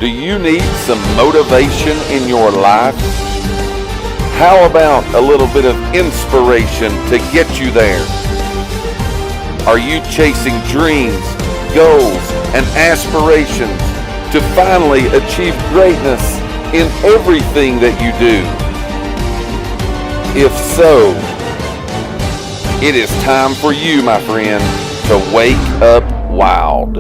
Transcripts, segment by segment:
Do you need some motivation in your life? How about a little bit of inspiration to get you there? Are you chasing dreams, goals, and aspirations to finally achieve greatness in everything that you do? If so, it is time for you, my friend, to wake up wild.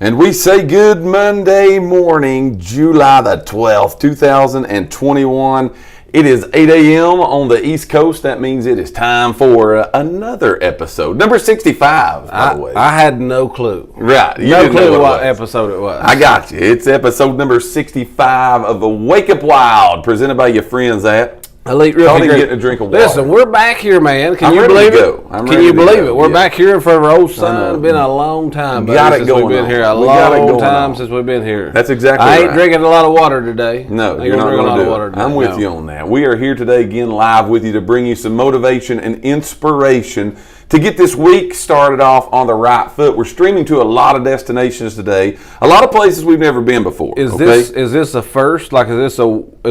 And we say good Monday morning, July the 12th, 2021. It is 8 a.m. on the East Coast. That means it is time for another episode. Number 65, by the way. I had no clue. Right. You no clue what episode it was. I got you. It's episode number 65 of the Wake Up Wild, presented by your friends at Elite Realty. Getting a drink of water. Listen, we're back here, man. Can you believe it? Can you believe it? We're back here in front of our old son. It's been a long time, buddy, got it going. We've been here a long time since we've been here. That's exactly right. I ain't drinking a lot of water today. No, you're not going to do it. I'm with you on that. We are here today again live with you to bring you some motivation and inspiration to get this week started off on the right foot. We're streaming to a lot of destinations today, a lot of places we've never been before. Is this a first? Like, is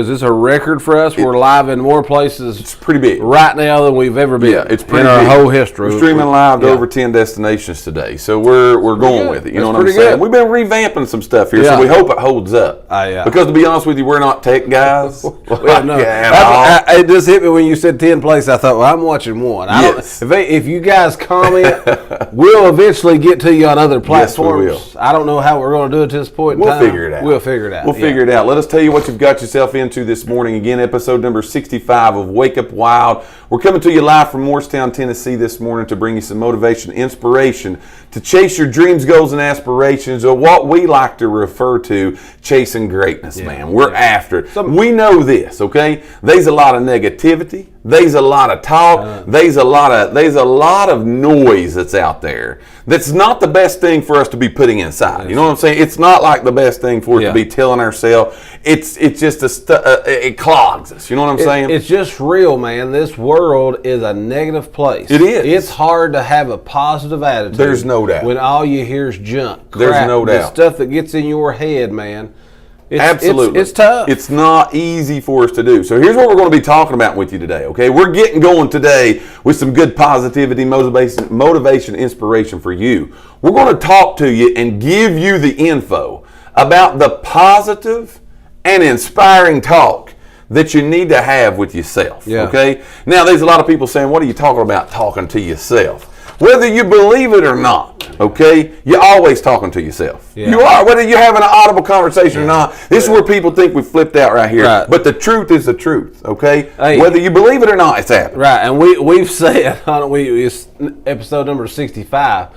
this a record for us? We're live in more places. It's pretty big right now than we've ever been. Yeah, it's pretty in our big. Whole history. We're streaming live to over 10 destinations today, so we're going with it. You know what I'm saying? Good. We've been revamping some stuff here, so we hope it holds up. Because to be honest with you, we're not tech guys. It just hit me when you said 10 places. I thought, well, I'm watching one. If you guys comment, we'll eventually get to you on other platforms. Yes, we will. I don't know how we're going to do it at this point in time. We'll figure it out. We'll figure it out. We'll figure it out. Let us tell you what you've got yourself into this morning. Again, episode number 65 of Wake Up Wild. We're coming to you live from Morristown, Tennessee this morning to bring you some motivation, inspiration, to chase your dreams, goals, and aspirations, or what we like to refer to chasing greatness, man. We're after it. We know this, okay? There's a lot of negativity. There's a lot of talk. There's a lot of noise that's out there. That's not the best thing for us to be putting inside. You know what I'm saying? It's not like the best thing for us to be telling ourselves. It's just it clogs us. You know what I'm saying? It's just real, man. This world is a negative place. It is. It's hard to have a positive attitude. There's no doubt. When all you hear is junk, crap, there's no doubt. The stuff that gets in your head, man. Absolutely. It's tough. It's not easy for us to do. So here's what we're going to be talking about with you today, okay? We're getting going today with some good positivity, motivation, inspiration for you. We're going to talk to you and give you the info about the positive and inspiring talk that you need to have with yourself, okay? Now, there's a lot of people saying, what are you talking about talking to yourself? Whether you believe it or not, okay, you're always talking to yourself. You are, whether you're having an audible conversation or not. This is where people think we flipped out right here. Right. But the truth is the truth, okay? Hey, whether you believe it or not, it's happening. Right, and we've said, it's episode number 65,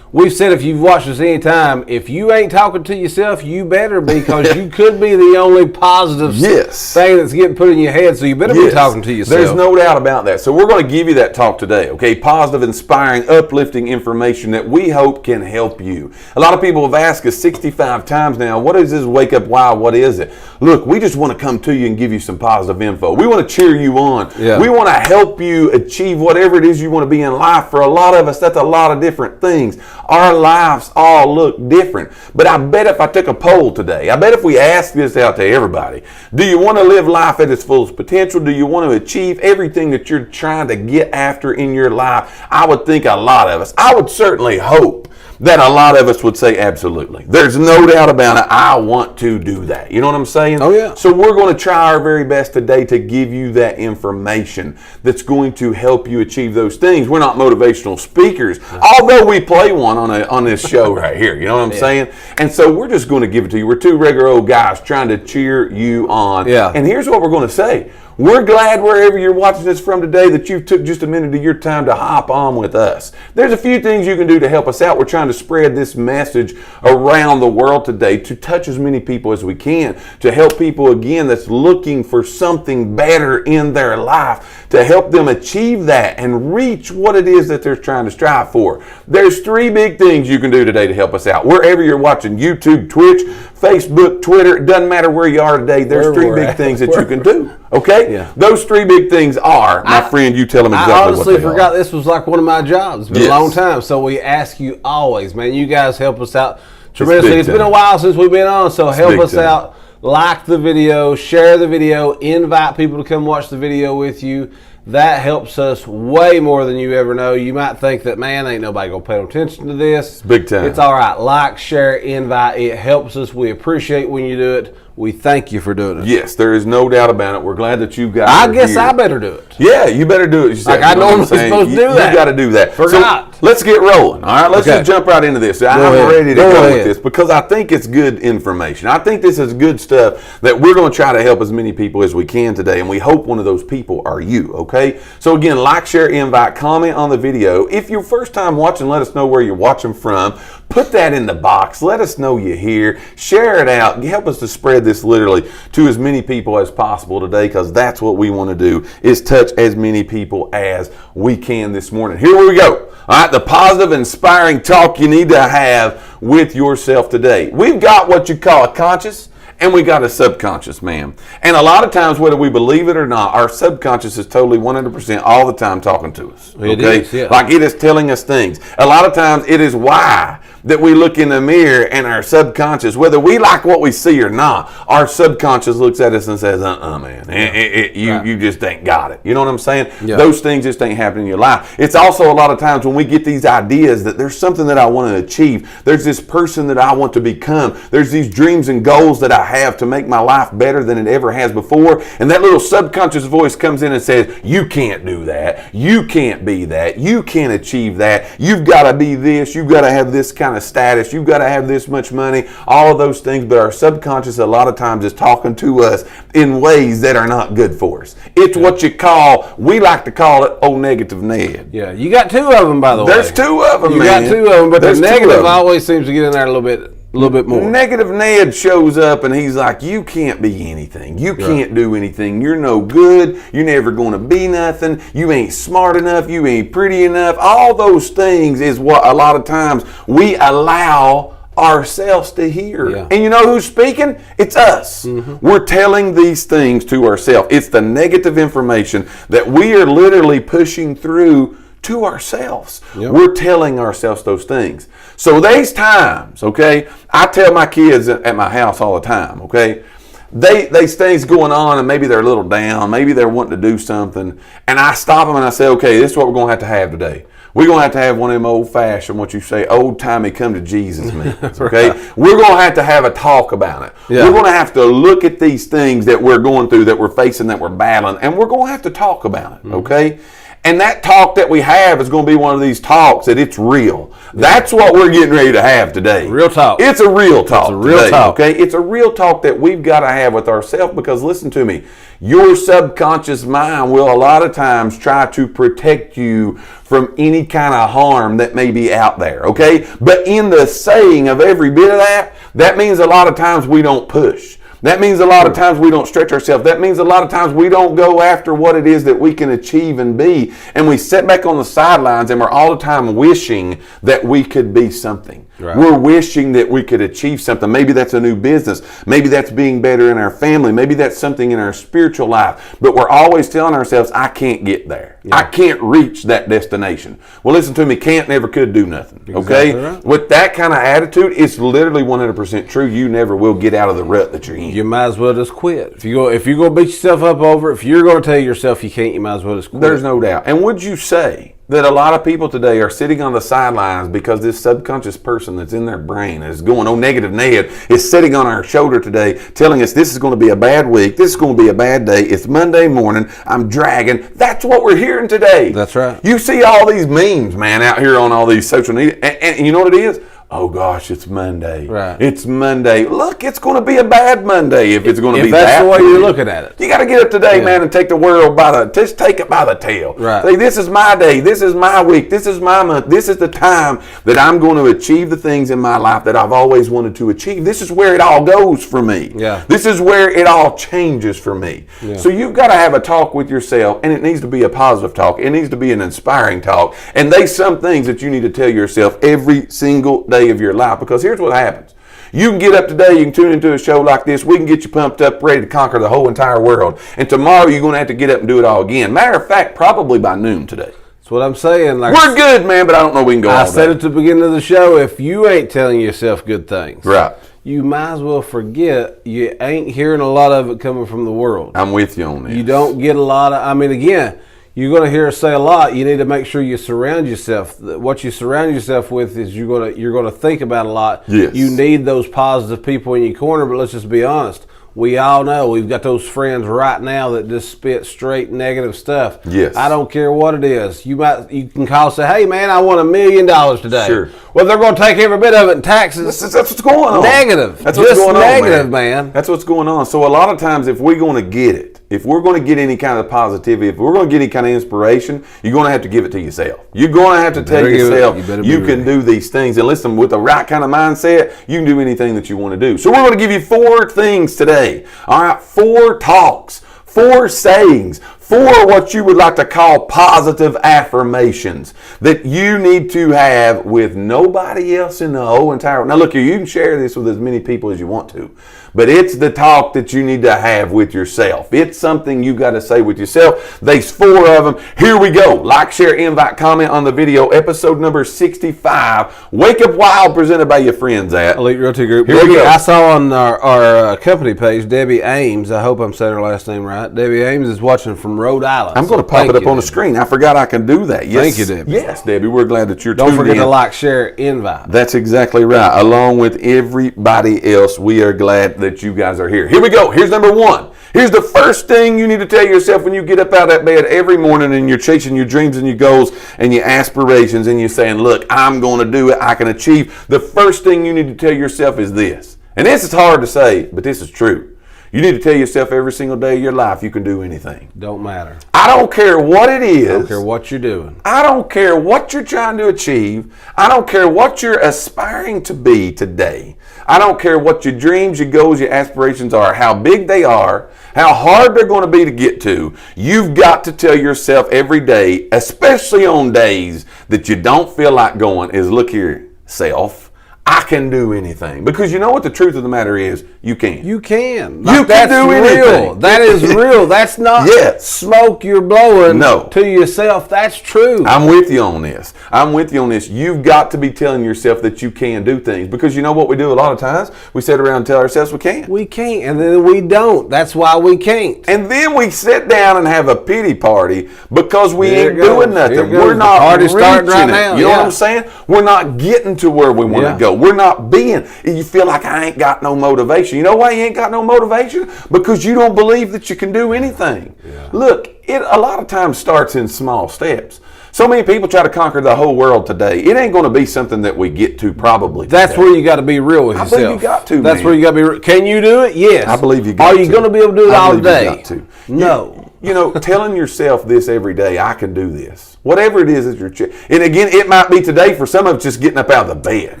we've said if you've watched us any time, if you ain't talking to yourself, you better be, because you could be the only positive thing that's getting put in your head, so you better be talking to yourself. There's no doubt about that. So we're going to give you that talk today, okay? Positive, inspiring, uplifting information that we hope can help you. A lot of people have asked us 65 times now, what is this Wake Up Wild? What is it? Look, we just want to come to you and give you some positive info. We want to cheer you on. We want to help you achieve whatever it is you want to be in life. For a lot of us, that's a lot of different things. Our lives all look different. But I bet if I took a poll today, I bet if we asked this out to everybody, do you want to live life at its fullest potential? Do you want to achieve everything that you're trying to get after in your life? I would think a lot of us, I would certainly hope that a lot of us would say absolutely. There's no doubt about it. I want to do that. You know what I'm saying? Oh, yeah. So we're going to try our very best today to give you that information that's going to help you achieve those things. We're not motivational speakers, although we play one on this show right here. You know what I'm saying? And so we're just going to give it to you. We're two regular old guys trying to cheer you on. And here's what we're going to say. We're glad wherever you're watching this from today that you took just a minute of your time to hop on with us. There's a few things you can do to help us out. We're trying to spread this message around the world today to touch as many people as we can, to help people, again, that's looking for something better in their life, to help them achieve that and reach what it is that they're trying to strive for. There's three big things you can do today to help us out. Wherever you're watching, YouTube, Twitch, Facebook, Twitter, it doesn't matter where you are today, there's three big things that you can do. Okay? Those three big things are, my friend, you tell them exactly what they are. I honestly forgot this was like one of my jobs. It's been a long time. So we ask you always, man, you guys help us out tremendously. It's been a while since we've been on, so help big us time. out. Like the video, share the video, invite people to come watch the video with you. That helps us way more than you ever know. You might think that, man, ain't nobody going to pay attention to this. Big time. It's all right. Like, share, invite. It helps us. We appreciate when you do it. We thank you for doing it. Yes, there is no doubt about it. We're glad that you guys I are guess here. I better do it. Yeah, you better do it. Like, I normally supposed to do that. You got to do that. Forgot. So let's get rolling. All right, let's Okay. just jump right into this. I'm ahead. ready to Go go ahead. with this because I think it's good information. I think this is good stuff that we're going to try to help as many people as we can today, and we hope one of those people are you, okay? So again, like, share, invite, comment on the video. If you're first time watching, let us know where you're watching from. Put that in the box. Let us know you're here. Share it out. Help us to spread this literally to as many people as possible today, because that's what we want to do, is touch as many people as we can this morning. Here we go. All right, the positive, inspiring talk you need to have with yourself today. We've got what you call a conscious and we got a subconscious, man. And a lot of times, whether we believe it or not, our subconscious is totally 100% all the time talking to us. It Okay? is, yeah. Like it is telling us things. A lot of times it is why that we look in the mirror and our subconscious, whether we like what we see or not, our subconscious looks at us and says, man, you just ain't got it. You know what I'm saying? Yeah. Those things just ain't happening in your life. It's also a lot of times when we get these ideas that there's something that I want to achieve. There's this person that I want to become. There's these dreams and goals that I have to make my life better than it ever has before. And that little subconscious voice comes in and says, you can't do that. You can't be that. You can't achieve that. You've got to be this. You've got to have this kind of status. You've got to have this much money. All of those things. But our subconscious a lot of times is talking to us in ways that are not good for us. It's what you call, we like to call it, negative Ned. Yeah, you got two of them, by the way. There's two of them, You man. got two of them, but There's the two of negative them. always seems to get in there a little bit more. Negative Ned shows up and he's like, you can't be anything. You can't do anything. You're no good. You're never going to be nothing. You ain't smart enough. You ain't pretty enough. All those things is what a lot of times we allow ourselves to hear. Yeah. And you know who's speaking? It's us. We're telling these things to ourselves. It's the negative information that we are literally pushing through to ourselves. Yep. We're telling ourselves those things. So there's times, okay, I tell my kids at my house all the time, okay, these things going on and maybe they're a little down, maybe they're wanting to do something, and I stop them and I say, okay, this is what we're going to have today. We're going to have one of them old-fashioned, what you say, old-timey come to Jesus meetings, okay? We're going to have a talk about it. Yeah. We're going to have to look at these things that we're going through, that we're facing, that we're battling, and we're going to have to talk about it, okay? And that talk that we have is going to be one of these talks that it's real. That's what we're getting ready to have today. Real talk. It's a real talk. It's a real today, talk. Okay? It's a real talk that we've got to have with ourselves, because listen to me, your subconscious mind will a lot of times try to protect you from any kind of harm that may be out there, okay? But in the saying of every bit of that, that means a lot of times we don't push. That means a lot of times we don't stretch ourselves. That means a lot of times we don't go after what it is that we can achieve and be. And we sit back on the sidelines and we're all the time wishing that we could be something. Right. We're wishing that we could achieve something. Maybe that's a new business. Maybe that's being better in our family. Maybe that's something in our spiritual life. But we're always telling ourselves, I can't get there. Yeah. I can't reach that destination. Well, listen to me. Can't never could do nothing. Okay? Exactly right. With that kind of attitude, it's literally 100% true. You never will get out of the rut that you're in. You might as well just quit. If you're going to beat yourself up over it, if you're going to tell yourself you can't, you might as well just quit. There's no doubt. And would you say that a lot of people today are sitting on the sidelines because this subconscious person that's in their brain is going, negative Ned, is sitting on our shoulder today telling us this is going to be a bad week, this is going to be a bad day, it's Monday morning, I'm dragging. That's what we're hearing today. That's right. You see all these memes, man, out here on all these social media, and you know what it is? Oh gosh, it's Monday. Right. It's Monday. Look, it's going to be a bad Monday if it's going to be If that's that the way for you're you. looking at it. You got to get up today, Yeah. man, and take the world just take it by the tail. Right. Say, this is my day. This is my week. This is my month. This is the time that I'm going to achieve the things in my life that I've always wanted to achieve. This is where it all goes for me. Yeah. This is where it all changes for me. Yeah. So you've got to have a talk with yourself, and it needs to be a positive talk. It needs to be an inspiring talk. And there's some things that you need to tell yourself every single day of your life, because here's what happens. You can get up today, you can tune into a show like this, we can get you pumped up, ready to conquer the whole entire world. And tomorrow you're going to have to get up and do it all again. Matter of fact, probably by noon today. That's what I'm saying. Like We're good, man, but I don't know we can go I all said day. at the beginning of the show, if you ain't telling yourself good things, Right. you might as well forget you ain't hearing a lot of it coming from the world. I'm with you on this. You don't get a lot of, again, you're going to hear us say a lot. You need to make sure you surround yourself. What you surround yourself with is you're going to think about a lot. Yes. You need those positive people in your corner, but let's just be honest. We all know we've got those friends right now that just spit straight negative stuff. Yes. I don't care what it is. You can call and say, hey man, I won $1 million today. Sure. Well, they're going to take every bit of it in taxes. That's what's going on. Negative. That's Just what's going negative, on, man. That's what's going on. So a lot of times, if we're going to get it, if we're going to get any kind of positivity, if we're going to get any kind of inspiration, you're going to have to give it to yourself. You're going to have to tell yourself you can do these things. And listen, with the right kind of mindset, you can do anything that you want to do. So we're going to give you 4 things today. All right, 4 talks, 4 sayings, 4 what you would like to call positive affirmations that you need to have with nobody else in the whole entire world. Now look here, you can share this with as many people as you want to, but it's the talk that you need to have with yourself. It's something you got to say with yourself. There's 4 of them. Here we go. Like, share, invite, comment on the video. Episode number 65. Wake Up Wild, presented by your friends at Elite Realty Group. Here we Debbie, go. I saw on our company page, Debbie Ames. I hope I'm saying her last name right. Debbie Ames is watching from Rhode Island. I'm going to pop it up on the screen. I forgot I can do that. Yes. Thank you, Debbie. Yes, Debbie. We're glad that you're Don't tuned forget in. to like, share, invite. That's exactly right. Along with everybody else, we are glad that you guys are here. Here we go. Here's number 1. Here's the first thing you need to tell yourself when you get up out of that bed every morning and you're chasing your dreams and your goals and your aspirations and you're saying, look, I'm going to do it. I can achieve. The first thing you need to tell yourself is this. And this is hard to say, but this is true. You need to tell yourself every single day of your life you can do anything. Don't matter. I don't care what it is. I don't care what you're doing. I don't care what you're trying to achieve. I don't care what you're aspiring to be today. I don't care what your dreams, your goals, your aspirations are, how big they are, how hard they're going to be to get to. You've got to tell yourself every day, especially on days that you don't feel like going, is look here, self. I can do anything. Because you know what the truth of the matter is? You can. You can. You can do anything. Real. That is real. That's not Yes. smoke you're blowing No. to yourself. That's true. I'm with you on this. You've got to be telling yourself that you can do things. Because you know what we do a lot of times? We sit around and tell ourselves we can't. We can't, and then we don't. That's why we can't. And then we sit down and have a pity party because we Here ain't it goes. doing nothing. Here it goes. We're not The party's starting reaching right it. now. You know Yeah. what I'm saying? We're not getting to where we want to Yeah. go. We're not being. You feel like I ain't got no motivation. You know why you ain't got no motivation? Because you don't believe that you can do anything. Look, it a lot of times starts in small steps. So many people try to conquer the whole world today. It ain't going to be something that we get to probably That's today. where you got to be real with I yourself. believe you got to, That's man. where you got to be real. Can you do it? Yes. I believe you got Are to. you going to be able to do it I all believe you day? got to. No. You know, telling yourself this every day, I can do this. Whatever it is that you're and again, it might be today for some of us just getting up out of the bed.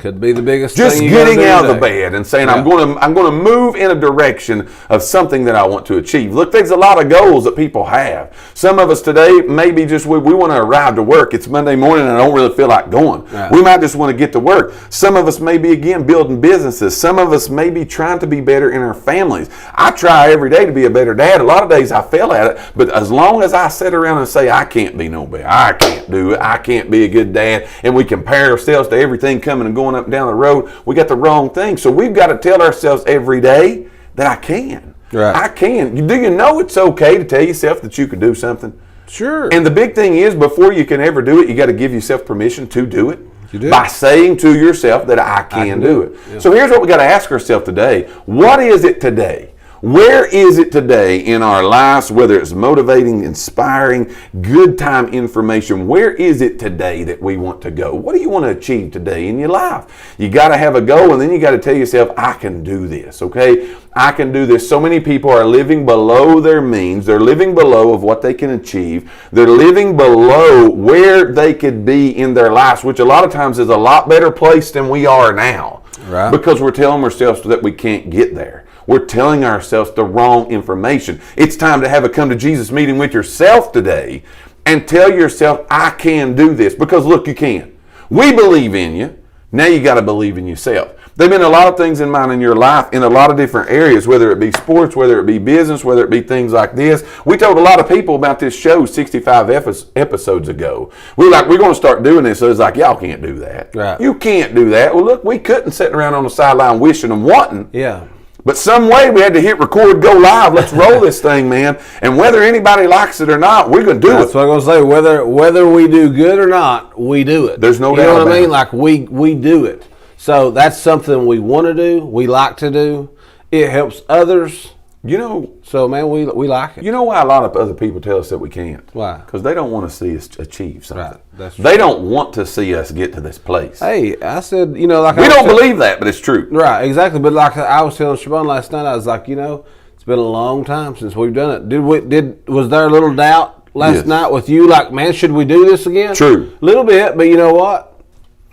Could be the biggest Just thing you gotta getting do out of the today. bed and saying, Yeah. I'm going to move in a direction of something that I want to achieve. Look, there's a lot of goals that people have. Some of us today, maybe just we want to arrive to work. It's Monday morning and I don't really feel like going. Right. We might just want to get to work. Some of us may be, again, building businesses. Some of us may be trying to be better in our families. I try every day to be a better dad. A lot of days I fail at it, but as long as I sit around and say, I can't be no better, I can't do it, I can't be a good dad, and we compare ourselves to everything coming and going up and down the road, we got the wrong thing. So we've got to tell ourselves every day that I can. Right. I can. Do you know it's okay to tell yourself that you can do something? Sure. And the big thing is, before you can ever do it, you got to give yourself permission to do it. You do. By saying to yourself that I can do it. Yeah. So here's what we got to ask ourselves today. What is it today? Where is it today in our lives, whether it's motivating, inspiring, good time information, where is it today that we want to go? What do you want to achieve today in your life? You got to have a goal, and then you got to tell yourself, I can do this, okay? I can do this. So many people are living below their means. They're living below of what they can achieve. They're living below where they could be in their lives, which a lot of times is a lot better place than we are now. Right. Because we're telling ourselves that we can't get there. We're telling ourselves the wrong information. It's time to have a come to Jesus meeting with yourself today and tell yourself, I can do this. Because look, you can. We believe in you. Now you got to believe in yourself. There've been a lot of things in mind in your life in a lot of different areas, whether it be sports, whether it be business, whether it be things like this. We told a lot of people about this show 65 episodes ago. We were like, we're going to start doing this. So it's like, y'all can't do that. Right. You can't do that. Well, look, we couldn't sit around on the sideline wishing and wanting. Yeah. But some way we had to hit record, go live. Let's roll this thing, man. And whether anybody likes it or not, we're going to do it. That's what I'm going to say. Whether we do good or not, we do it. There's no doubt You know what about I mean? it. Like we do it. So that's something we want to do. We like to do. It helps others. You know, So, man, we like it. you know why a lot of other people tell us that we can't? Why? Because they don't want to see us achieve something. Right, that's They don't want to see us get to this place. Hey, I said, like We I don't was believe that, but it's true. Right, exactly. But like I was telling Siobhan last night, I was like, it's been a long time since we've done it. Was there a little doubt last Yes. night with you? Like, man, should we do this again? True. A little bit, but you know what?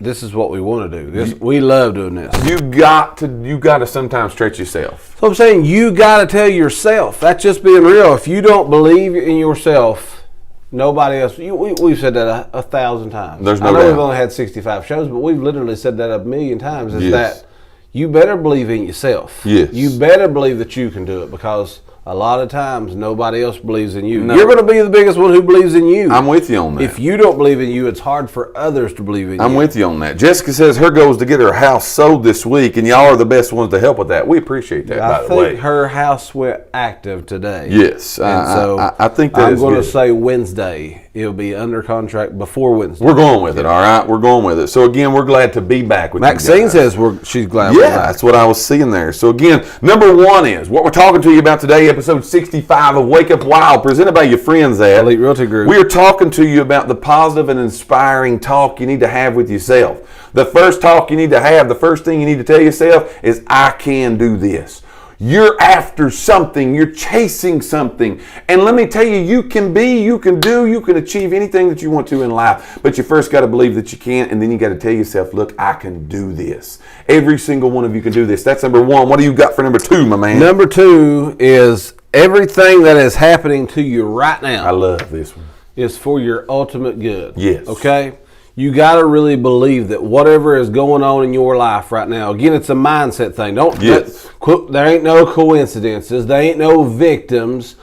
This is what we want to do. We love doing this. You got to sometimes stretch yourself. So I'm saying you got to tell yourself. That's just being real. If you don't believe in yourself, nobody else. We've said that a thousand times. There's no I know doubt. we've only had 65 shows, but we've literally said that a million times. Is Yes. that you better believe in yourself. Yes. You better believe that you can do it, because a lot of times nobody else believes in you. No. You're going to be the biggest one who believes in you. I'm with you on that. If you don't believe in you, it's hard for others to believe in you. I'm with you on that. Jessica says her goal is to get her house sold this week, and y'all are the best ones to help with that. We appreciate that, I by the way. think her house went active today. Yes, And so I think that I'm is going to good. say Wednesday. It'll be under contract before Wednesday. We're going with it, all right? We're going with it. So, again, we're glad to be back with you Maxine guys. says she's glad we're Yeah, back. that's what I was seeing there. So again, number one is what we're talking to you about today, episode 65 of Wake Up Wild, presented by your friends at Elite Realty Group. We are talking to you about the positive and inspiring talk you need to have with yourself. The first talk you need to have, the first thing you need to tell yourself is, I can do this. You're after something. You're chasing something. And let me tell you, you can do, you can achieve anything that you want to in life. But you first got to believe that you can, and then you got to tell yourself, look, I can do this. Every single one of you can do this. That's number one. What do you got for number two, my man? Number two is everything that is happening to you right now I love this one. is for your ultimate good. Yes. Okay? You got to really believe that whatever is going on in your life right now, again, it's a mindset thing. Yes. There ain't no coincidences. There ain't no victims.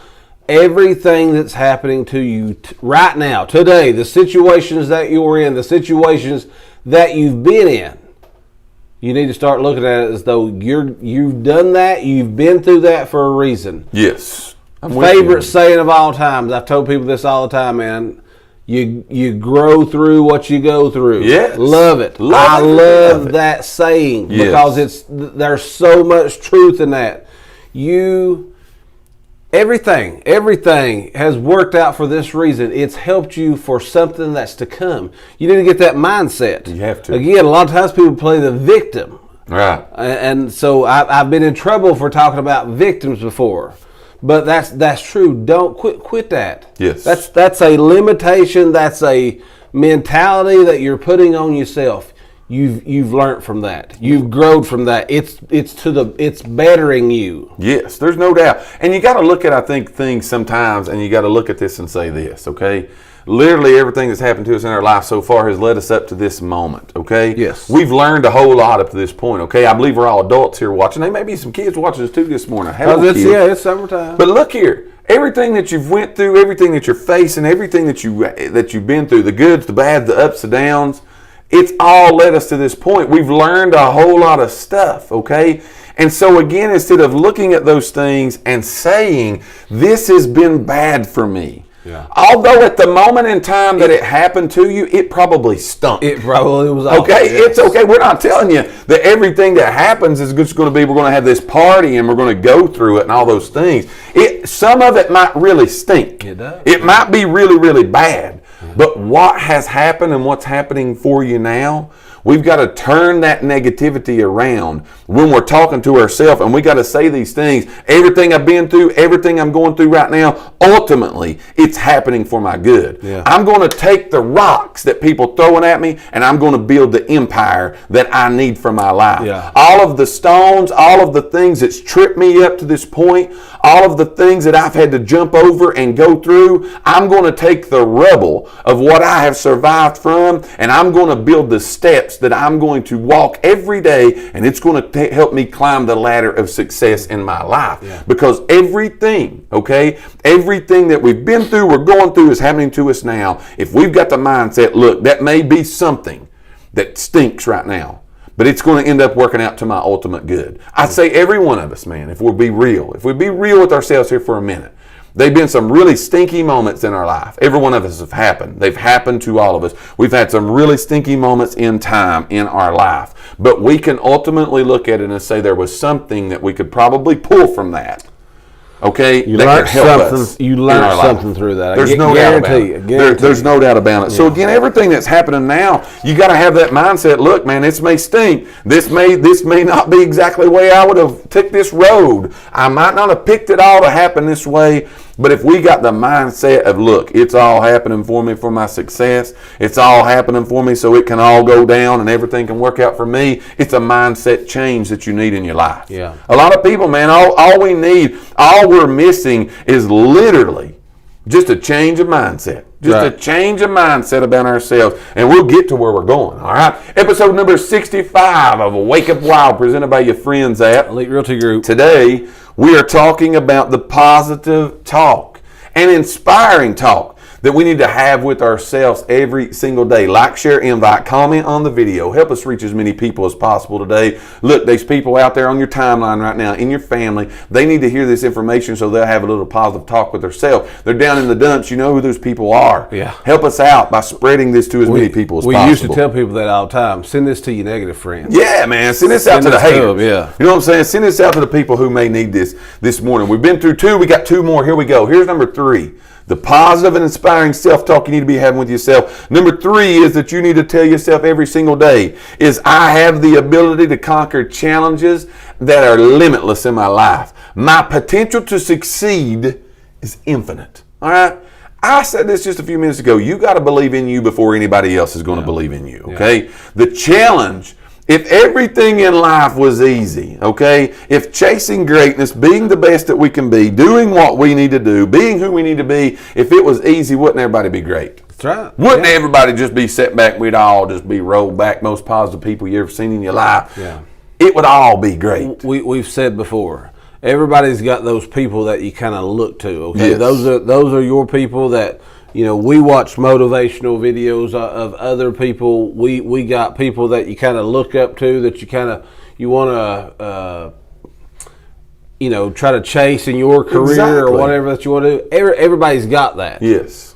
Everything that's happening to you right now, today, the situations that you're in, the situations that you've been in, you need to start looking at it as though you've done that, you've been through that for a reason. Yes. I'm with Favorite you. saying of all times. I've told people this all the time, man. You grow through what you go through. Yes. Love it. I love that saying, Yes. because there's so much truth in that. Everything has worked out for this reason. It's helped you for something that's to come. You need to get that mindset. You have to. Again, a lot of times people play the victim. Right. And so I've been in trouble for talking about victims before. But that's true. Don't quit that. Yes. That's a limitation. That's a mentality that you're putting on yourself. You've learned from that. You've grown from that. It's bettering you. Yes, there's no doubt. And you got to look at, I think, things sometimes, and you got to look at this and say this, okay? Literally everything that's happened to us in our life so far has led us up to this moment, okay? Yes. We've learned a whole lot up to this point, okay? I believe we're all adults here watching. There may be some kids watching us too this morning. Hello, kids. It's summertime. But look here, everything that you've went through, everything that you're facing, everything that you've been through, the goods, the bads, the ups, the downs, it's all led us to this point. We've learned a whole lot of stuff, okay? And so again, instead of looking at those things and saying, this has been bad for me, Yeah. although at the moment in time that it happened to you, it probably stunk. It probably was awful. Okay, Yes. it's okay. We're not telling you that everything that happens is just going to be, we're going to have this party and we're going to go through it and all those things. Some of it might really stink. It does. It might be really, really bad. But what has happened and what's happening for you now, we've got to turn that negativity around when we're talking to ourselves, and we got to say these things. Everything I've been through, everything I'm going through right now, ultimately, it's happening for my good. Yeah. I'm going to take the rocks that people throwing at me, and I'm going to build the empire that I need for my life. Yeah. All of the stones, all of the things that's tripped me up to this point, all of the things that I've had to jump over and go through, I'm going to take the rubble of what I have survived from, and I'm going to build the steps that I'm going to walk every day, and it's going to help me climb the ladder of success in my life. Yeah. Because everything that we've been through, we're going through, is happening to us now. If we've got the mindset, look, that may be something that stinks right now, but it's going to end up working out to my ultimate good. I'd say every one of us, man, if we'll be real, with ourselves here for a minute, they've been some really stinky moments in our life. Every one of us have happened. They've happened to all of us. We've had some really stinky moments in time in our life, but we can ultimately look at it and say there was something that we could probably pull from that. Okay, You that learned could help something. us You in learned our life. something through that. There's no doubt about it. Guarantee. There's no doubt about it. So again, everything that's happening now, you got to have that mindset. Look, man, this may stink. This may not be exactly the way I would have took this road. I might not have picked it all to happen this way. But if we got the mindset of, look, it's all happening for me for my success. It's all happening for me so it can all go down and everything can work out for me. It's a mindset change that you need in your life. Yeah. A lot of people, man, all we need, all we're missing is literally just a change of mindset. Just a change of mindset about ourselves, and we'll get to where we're going, all right? Episode number 65 of Wake Up Wild, presented by your friends at Elite Realty Group. Today, we are talking about the positive talk and inspiring talk that we need to have with ourselves every single day. Like, share, invite, comment on the video. Help us reach as many people as possible today. Look, there's people out there on your timeline right now, in your family. They need to hear this information so they'll have a little positive talk with themselves. They're down in the dumps. You know who those people are. Yeah. Help us out by spreading this to as many people as possible. We used to tell people that all the time. Send this to your negative friends. Yeah, man. Send this out to the haters. Yeah. You know what I'm saying? Send this out to the people who may need this morning. We've been through 2. We got 2 more. Here we go. Here's number 3. The positive and inspiring self-talk you need to be having with yourself. Number 3 is that you need to tell yourself every single day is I have the ability to conquer challenges that are limitless in my life. My potential to succeed is infinite. All right? I said this just a few minutes ago. You got to believe in you before anybody else is going to believe in you. Okay? Yeah. The challenge, if everything in life was easy, okay, if chasing greatness, being the best that we can be, doing what we need to do, being who we need to be, if it was easy, wouldn't everybody be great? That's right. Wouldn't everybody just be set back? We'd all just be rolled back, most positive people you ever seen in your life. Yeah. It would all be great. We've said before, everybody's got those people that you kind of look to, okay? Yes. Those are your people that, you know, we watch motivational videos of other people. We got people that you kind of look up to, that you want to, try to chase in your career or whatever that you want to do. Everybody's got that. Yes.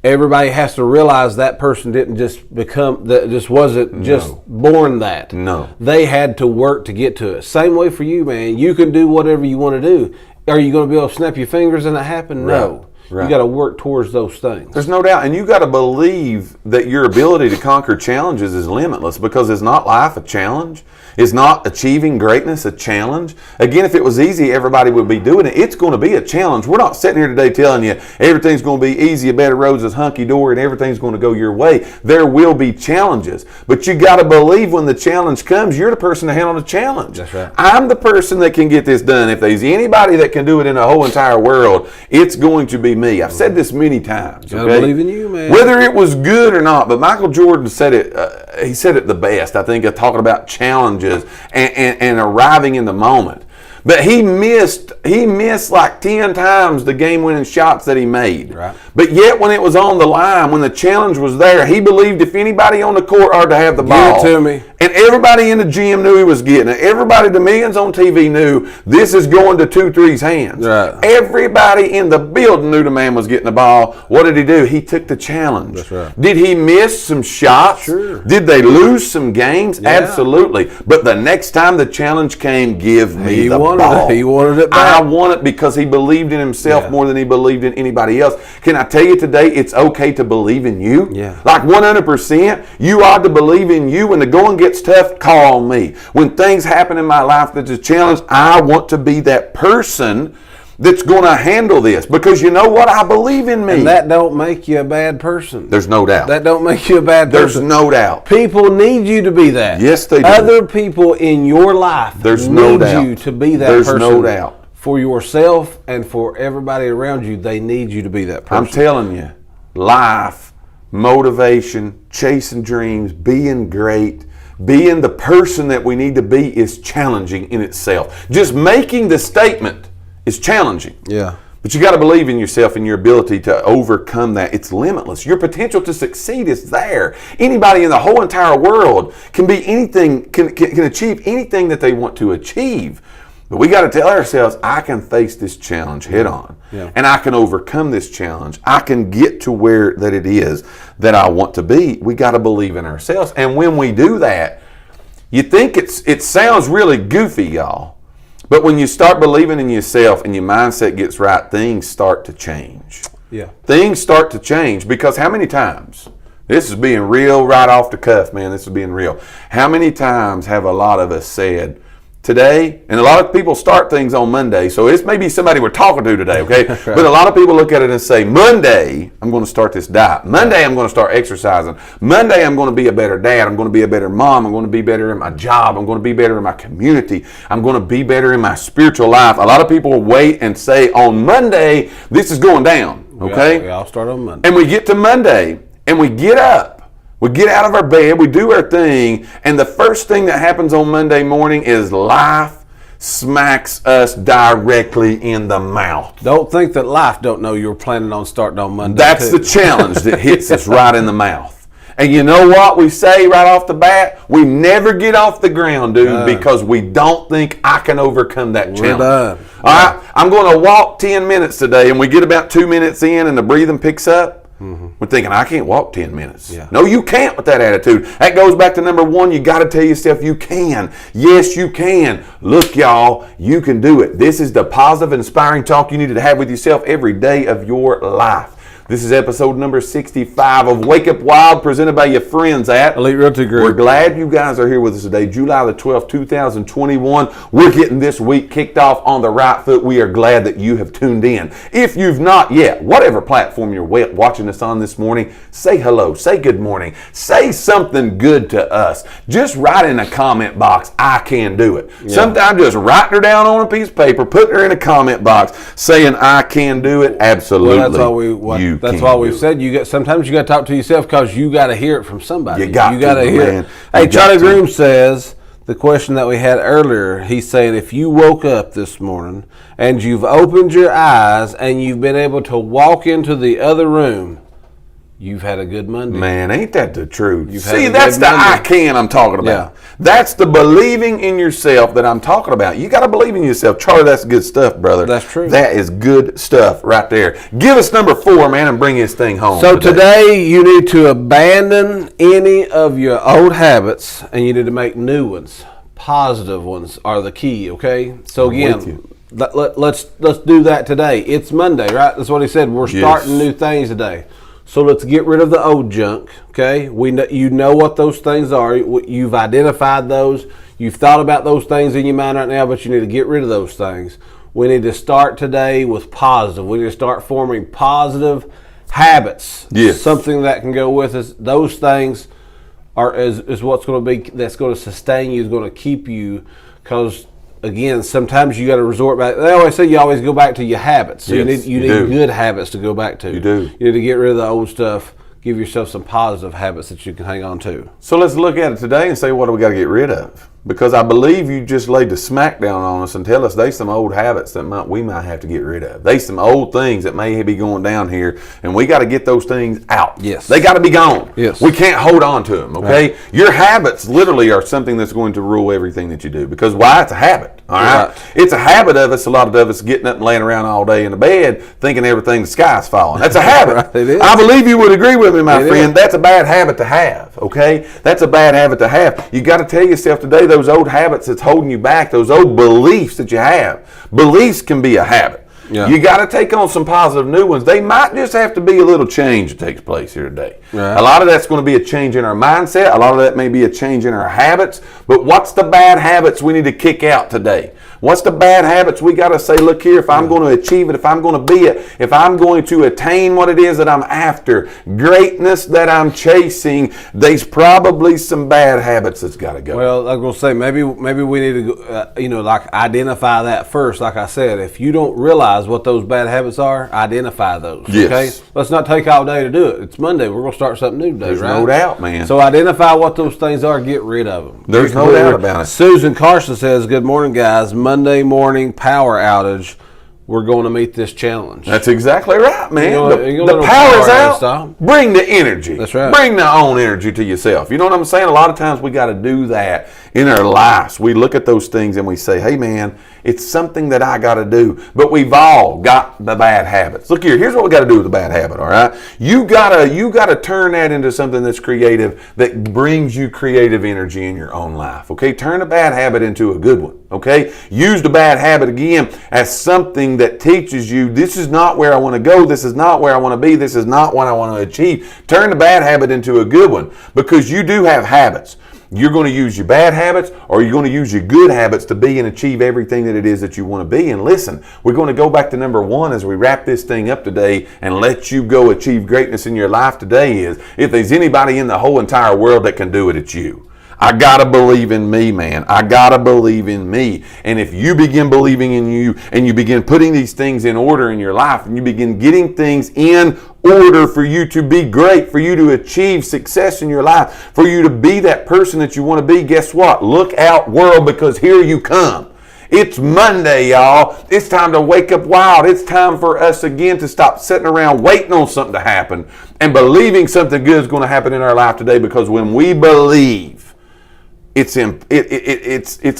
Everybody has to realize that person didn't just become that. Just wasn't just born that. No. They had to work to get to it. Same way for you, man. You can do whatever you want to do. Are you going to be able to snap your fingers and it happen? No. Right. You got to work towards those things. There's no doubt. And you got to believe that your ability to conquer challenges is limitless, because is not life a challenge? Is not achieving greatness a challenge? Again, if it was easy, everybody would be doing it. It's going to be a challenge. We're not sitting here today telling you everything's going to be easy, a bed of roses, hunky-dory, and everything's going to go your way. There will be challenges. But you got to believe when the challenge comes, you're the person to handle the challenge. That's right. I'm the person that can get this done. If there's anybody that can do it in the whole entire world, it's going to be me. I've said this many times. I believe in you, man. Whether it was good or not, but Michael Jordan said it. He said it the best, I think, of talking about challenges and arriving in the moment. But he missed like 10 times the game-winning shots that he made. Right. But yet, when it was on the line, when the challenge was there, he believed if anybody on the court ought to have the ball. Give it to me. And everybody in the gym knew he was getting it. Everybody, the millions on TV knew this is going to 2-3's hands. Right. Everybody in the building knew the man was getting the ball. What did he do? He took the challenge. That's right. Did he miss some shots? Sure. Did they lose some games? Yeah. Absolutely. But the next time the challenge came, give me the ball. He wanted it back. I want it because he believed in himself Yeah. more than he believed in anybody else. Can I tell you today, it's okay to believe in you? Yeah. Like 100%, you ought to believe in you. When the going gets tough, call on me. When things happen in my life that's a challenge, I want to be that person that's going to handle this, because you know what? I believe in me. And that don't make you a bad person. There's no doubt. That don't make you a bad There's person. no doubt. People need you to be that. Yes, they do. Other people in your life There's need no doubt. you to be that There's person. no doubt. For yourself and for everybody around you, they need you to be that person. I'm telling you, life motivation, chasing dreams, being great, being the person that we need to be is challenging in itself. Just making the statement is challenging. Yeah. But you got to believe in yourself and your ability to overcome that. It's limitless. Your potential to succeed is there. Anybody in the whole entire world can be anything, can achieve anything that they want to achieve. But we got to tell ourselves, I can face this challenge head on. Yeah. And I can overcome this challenge. I can get to where that it is that I want to be. We got to believe in ourselves. And when we do that, you think it sounds really goofy, y'all. But when you start believing in yourself and your mindset gets right, things start to change. Yeah. Things start to change because how many times, this is being real right off the cuff, man, this is being real. How many times have a lot of us said, today, and a lot of people start things on Monday, so it's maybe somebody we're talking to today, okay? Right. But a lot of people look at it and say, Monday, I'm going to start this diet. Monday, I'm going to start exercising. Monday, I'm going to be a better dad. I'm going to be a better mom. I'm going to be better in my job. I'm going to be better in my community. I'm going to be better in my spiritual life. A lot of people wait and say, on Monday, this is going down, okay? We all start on Monday. And we get to Monday, and we get up. We get out of our bed, we do our thing, and the first thing that happens on Monday morning is life smacks us directly in the mouth. Don't think that life don't know you're planning on starting on Monday. That's too. the challenge that hits us right in the mouth. And you know what we say right off the bat? We never get off the ground, dude, because we don't think I can overcome that challenge. Done. All right, I'm going to walk 10 minutes today, and we get about 2 minutes in, and the breathing picks up. We're thinking, I can't walk 10 minutes. Yeah. No, you can't with that attitude. That goes back to number one. You got to tell yourself you can. Yes, you can. Look, y'all, you can do it. This is the positive, inspiring talk you need to have with yourself every day of your life. This is episode number 65 of Wake Up Wild, presented by your friends at Elite Realty Group. We're glad you guys are here with us today, July the 12th, 2021. We're getting this week kicked off on the right foot. We are glad that you have tuned in. If you've not yet, whatever platform you're watching us on this morning, say hello, say good morning, say something good to us. Just write in a comment box, I can do it. Yeah. Sometimes just write her down on a piece of paper, put her in a comment box, saying I can do it. Absolutely. Well, that's why we've said sometimes you got to talk to yourself because you got to hear it from somebody. You got to hear man. it. Hey, Charlie Groom says the question that we had earlier. He's saying if you woke up this morning and you've opened your eyes and you've been able to walk into the other room, you've had a good Monday. Man, ain't that the truth? See, that's the I can I'm talking about. Yeah. That's the believing in yourself that I'm talking about. You got to believe in yourself. Charlie, that's good stuff, brother. That's true. That is good stuff right there. Give us number 4, man, and bring this thing home. So today you need to abandon any of your old habits and you need to make new ones. Positive ones are the key, okay? So again, let's do that today. It's Monday, right? That's what he said. We're starting new things today. So let's get rid of the old junk, okay? You know what those things are. You've identified those. You've thought about those things in your mind right now, but you need to get rid of those things. We need to start today with positive. We need to start forming positive habits. Yes. Something that can go with us. Those things is what's going to be, that's going to sustain you, is going to keep you, because again, sometimes you got to resort back. They always say you always go back to your habits. So yes, you need good habits to go back to. You do. You need to get rid of the old stuff. Give yourself some positive habits that you can hang on to. So let's look at it today and say, what do we got to get rid of? Because I believe you just laid the smackdown on us and tell us there's some old habits that we might have to get rid of. There's some old things that may be going down here, and we got to get those things out. Yes. They got to be gone. Yes. We can't hold on to them, okay? Right. Your habits literally are something that's going to rule everything that you do. Because why? It's a habit, all right? Right. It's a habit of us, a lot of us getting up and laying around all day in the bed thinking everything, the sky's falling. That's a habit. Right, it is. I believe you would agree with me, my friend. Is. That's a bad habit to have, okay? That's a bad habit to have. You got to tell yourself today, those old habits that's holding you back, those old beliefs that you have. Beliefs can be a habit. Yeah. You got to take on some positive new ones. They might just have to be a little change that takes place here today. Right. A lot of that's going to be a change in our mindset. A lot of that may be a change in our habits. But what's the bad habits we need to kick out today? What's the bad habits we got to say, look here, if I'm going to achieve it, if I'm going to be it, if I'm going to attain what it is that I'm after, greatness that I'm chasing, there's probably some bad habits that's got to go. Well, I'm going to say maybe we need to, like identify that first. Like I said, if you don't realize what those bad habits are, identify those. Yes. Okay, let's not take all day to do it. It's Monday. We're going to start something new today. There's right? no doubt, man. So identify what those things are. Get rid of them. There's no doubt about it. Susan Carson says, "Good morning, guys. Monday morning power outage. We're going to meet this challenge." That's exactly right, man. You The know, power's power out. stop. Bring the energy. That's right. Bring the own energy to yourself. You know what I'm saying? A lot of times we got to do that in our lives. We look at those things and we say, hey, man, it's something that I got to do. But we've all got the bad habits. Look here. Here's what we got to do with the bad habit, all right? You gotta turn that into something that's creative, that brings you creative energy in your own life, okay? Turn a bad habit into a good one, okay? Use the bad habit again as something that teaches you, this is not where I want to go, this is not where I want to be, this is not what I want to achieve. Turn the bad habit into a good one, because you do have habits. You're going to use your bad habits, or you're going to use your good habits to be and achieve everything that it is that you want to be. And listen, we're going to go back to number one as we wrap this thing up today and let you go achieve greatness in your life today is, if there's anybody in the whole entire world that can do it, it's you. I gotta believe in me, man. I gotta believe in me. And if you begin believing in you and you begin putting these things in order in your life and you begin getting things in order for you to be great, for you to achieve success in your life, for you to be that person that you want to be, guess what? Look out, world, because here you come. It's Monday, y'all. It's time to wake up wild. It's time for us again to stop sitting around waiting on something to happen and believing something good is going to happen in our life today, because when we believe, it's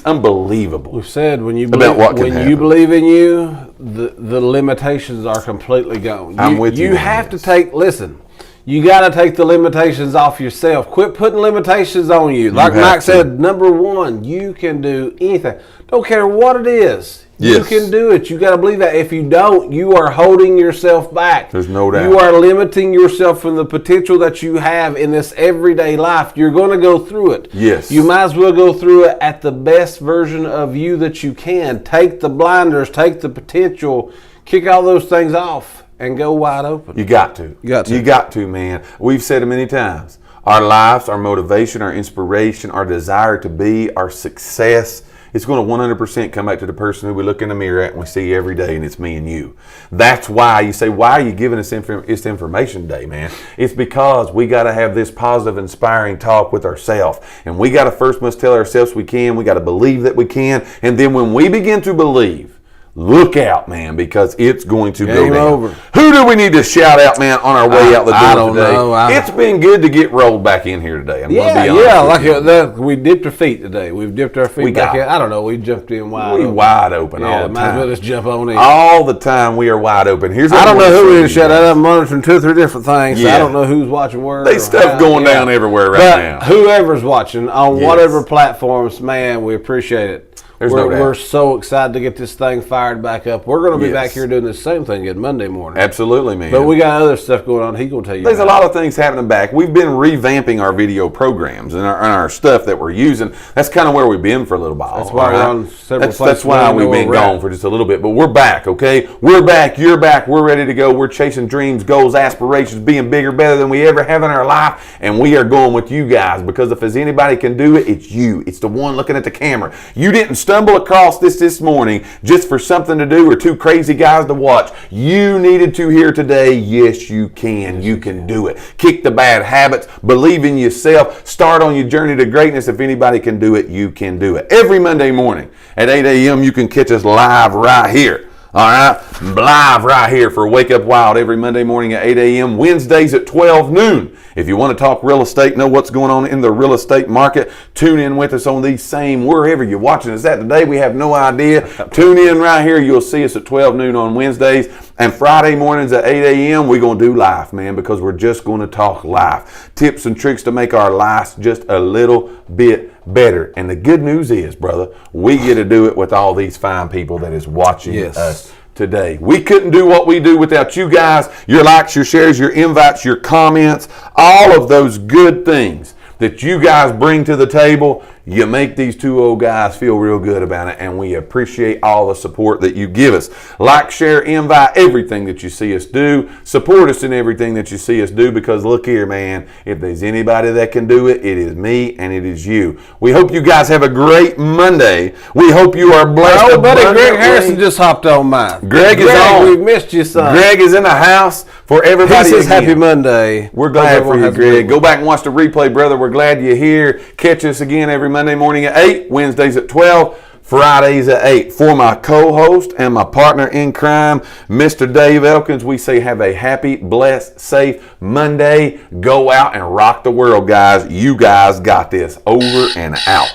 unbelievable. We've said when you believe, you believe in you, the limitations are completely gone. I'm with you. You have to listen. You got to take the limitations off yourself. Quit putting limitations on you. Like Mike said, number one, you can do anything. Don't care what it is. Yes. You can do it. You got to believe that. If you don't, you are holding yourself back. There's no doubt. You are limiting yourself from the potential that you have in this everyday life. You're going to go through it. Yes. You might as well go through it at the best version of you that you can. Take the blinders, take the potential, kick all those things off, and go wide open. You got to. You got to, man. We've said it many times. Our lives, our motivation, our inspiration, our desire to be, our success, it's going to 100% come back to the person who we look in the mirror at and we see every day, and it's me and you. That's why you say, why are you giving us this information today, man? It's because we got to have this positive, inspiring talk with ourselves. And we got to first must tell ourselves we can. We got to believe that we can. And then when we begin to believe, look out, man, because it's going to go down. Over. Who do we need to shout out, man, on our way out the door I don't today? know. It's been good to get rolled back in here today. I'm going to be honest with you. We dipped our feet today. We've dipped our feet back in. I don't know. We jumped in wide open. Wide open all the might as time. well just jump on in. All the time we are wide open. I don't know who we need to shout out. I'm monitoring 2 or 3 different things. So I don't know who's watching where. There's stuff going down everywhere now. Whoever's watching on whatever platforms, man, we appreciate it. We're so excited to get this thing fired back up. We're going to be back here doing the same thing again Monday morning. Absolutely, man. But we got other stuff going on. He's going to tell you. There's a lot of things happening back. We've been revamping our video programs and our stuff that we're using. That's kind of where we've been for a little while. That's why we're on several places. That's why we've been gone for just a little bit. But we're back, okay? We're back. You're back. We're ready to go. We're chasing dreams, goals, aspirations, being bigger, better than we ever have in our life. And we are going with you guys, because if there's anybody can do it, it's you. It's the one looking at the camera. You didn't stumble across this morning just for something to do or 2 crazy guys to watch. You needed to hear today, yes, you can. You can do it. Kick the bad habits. Believe in yourself. Start on your journey to greatness. If anybody can do it, you can do it. Every Monday morning at 8 a.m., you can catch us live right here. All right, live right here for Wake Up Wild every Monday morning at 8 a.m., Wednesdays at 12 noon. If you want to talk real estate, know what's going on in the real estate market, tune in with us on these same, wherever you're watching us at today. We have no idea. Tune in right here. You'll see us at 12 noon on Wednesdays. And Friday mornings at 8 a.m., we're going to do life, man, because we're just going to talk life. Tips and tricks to make our lives just a little bit better. And the good news is, brother, we get to do it with all these fine people that is watching us today. We couldn't do what we do without you guys, your likes, your shares, your invites, your comments, all of those good things that you guys bring to the table. You make these two old guys feel real good about it, and we appreciate all the support that you give us. Like, share, invite everything that you see us do. Support us in everything that you see us do, because look here, man, if there's anybody that can do it, it is me and it is you. We hope you guys have a great Monday. We hope you are blessed. Oh, buddy, Greg abundantly. Harrison just hopped on mine. Greg is on. We missed you, son. Greg is in the house for everybody. He says again. Happy Monday. We're glad Hope for you, everyone has a good Greg. Go week. back and watch the replay, brother. We're glad you're here. Catch us again every Monday morning at 8, Wednesdays at 12, Fridays at 8. For my co-host and my partner in crime, Mr. Dave Elkins, we say have a happy, blessed, safe Monday. Go out and rock the world, guys. You guys got this. Over and out.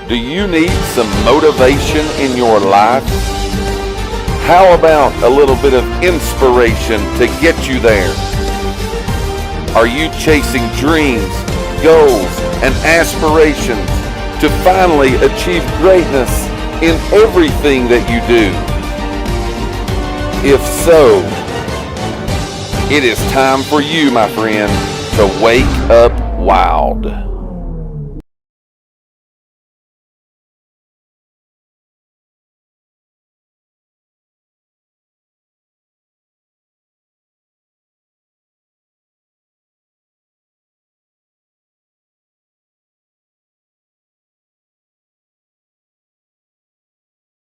Do you need some motivation in your life? How about a little bit of inspiration to get you there? Are you chasing dreams, goals, and aspirations to finally achieve greatness in everything that you do? If so, it is time for you, my friend, to wake up wild.